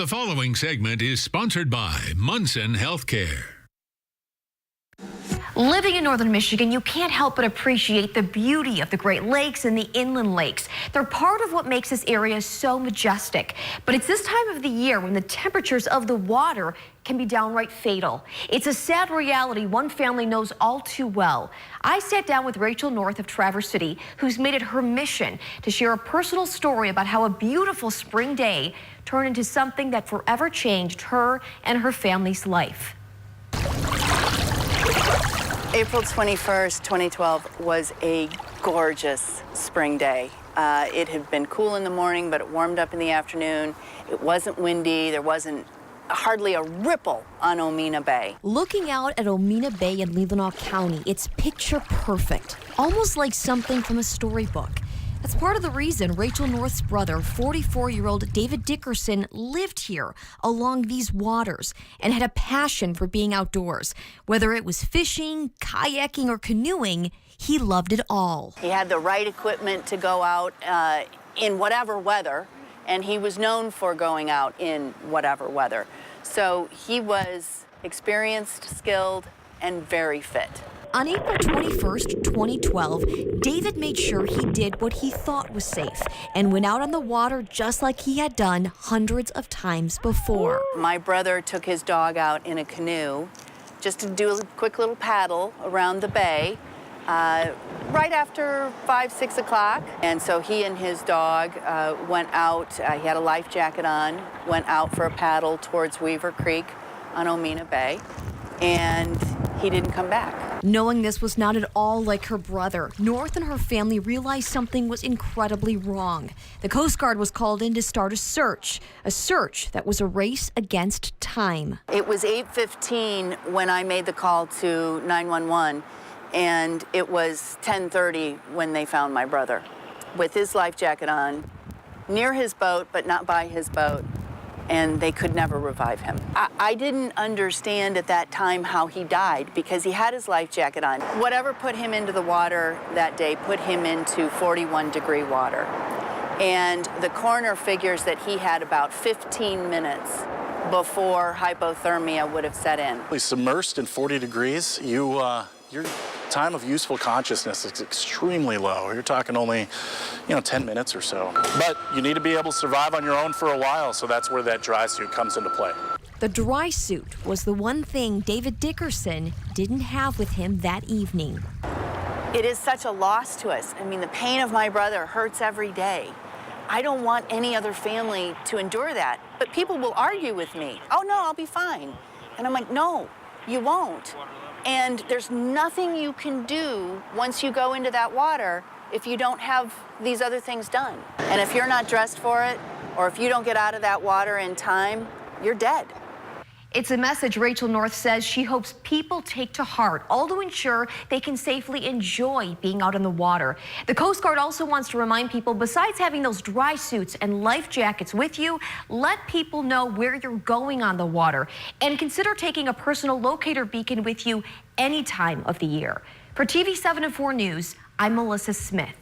The following segment is sponsored by Munson Healthcare. Living in northern Michigan, you can't help but appreciate the beauty of the Great Lakes and the inland lakes. They're part of what makes this area so majestic. But it's this time of the year when the temperatures of the water can be downright fatal. It's a sad reality one family knows all too well. I sat down with Rachel North of Traverse City, who's made it her mission to share a personal story about how a beautiful spring day turned into something that forever changed her and her family's life. April 21st, 2012 was a gorgeous spring day. It had been cool in the morning, but it warmed up in the afternoon. It wasn't windy. There wasn't hardly a ripple on Omena Bay. Looking out at Omena Bay in Leelanau County, it's picture perfect, almost like something from a storybook. That's part of the reason Rachel North's brother, 44-year-old David Dickerson, lived here along these waters and had a passion for being outdoors. Whether it was fishing, kayaking, or canoeing, he loved it all. He had the right equipment to go out in whatever weather, and he was known for going out in whatever weather. So he was experienced, skilled, and very fit. On April 21st, 2012, David made sure he did what he thought was safe and went out on the water just like he had done hundreds of times before. My brother took his dog out in a canoe just to do a quick little paddle around the bay right after 5, 6 o'clock. And so he and his dog went out. He had a life jacket on, went out for a paddle towards Weaver Creek on Omena Bay, and he didn't come back. Knowing this was not at all like her brother, North and her family realized something was incredibly wrong. The Coast Guard was called in to start a search that was a race against time. It was 8:15 when I made the call to 911, and it was 10:30 when they found my brother with his life jacket on, near his boat, but not by his boat. And they could never revive him. I didn't understand at that time how he died because he had his life jacket on. Whatever put him into the water that day put him into 41-degree water. And the coroner figures that he had about 15 minutes before hypothermia would have set in. He's submersed in 40 degrees. Your time of useful consciousness is extremely low. You're talking only, 10 minutes or so. But you need to be able to survive on your own for a while, so that's where that dry suit comes into play. The dry suit was the one thing David Dickerson didn't have with him that evening. It is such a loss to us. I mean, the pain of my brother hurts every day. I don't want any other family to endure that. But people will argue with me. Oh, no, I'll be fine. And I'm like, no, you won't. And there's nothing you can do once you go into that water if you don't have these other things done. And if you're not dressed for it, or if you don't get out of that water in time, you're dead. It's a message Rachel North says she hopes people take to heart, all to ensure they can safely enjoy being out in the water. The Coast Guard also wants to remind people, besides having those dry suits and life jackets with you, let people know where you're going on the water. And consider taking a personal locator beacon with you any time of the year. For TV 7 and 4 News, I'm Melissa Smith.